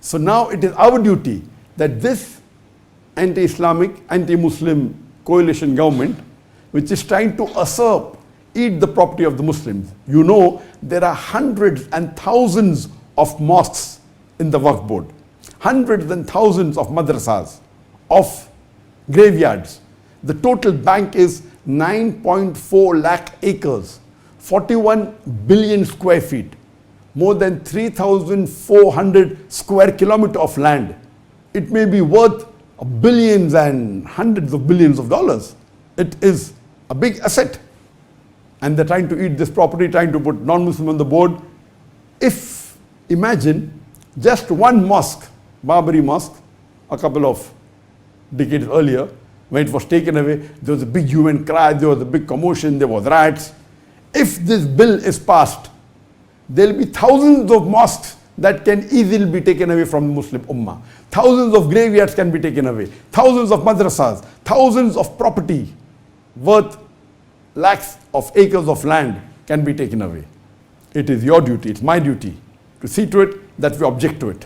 So now it is our duty that this anti-Islamic, anti-Muslim coalition government, which is trying to usurp, eat the property of the Muslims. You know, there are hundreds and thousands of mosques in the Waqf board, hundreds and thousands of madrasas, of graveyards. The total bank is 9.4 lakh acres, 41 billion square feet, more than 3,400 square kilometers of land. It may be worth billions and hundreds of billions of dollars. It is a big asset. And they're trying to eat this property, trying to put non-Muslim on the board. If, imagine, just one mosque, Babri Mosque, a couple of decades earlier, when it was taken away, there was a big hue and cry, there was a big commotion, there was riots. If this bill is passed, there will be thousands of mosques that can easily be taken away from the Muslim Ummah. Thousands of graveyards can be taken away. Thousands of madrasas, thousands of property worth lakhs of acres of land can be taken away. It is your duty, it's my duty to see to it that we object to it.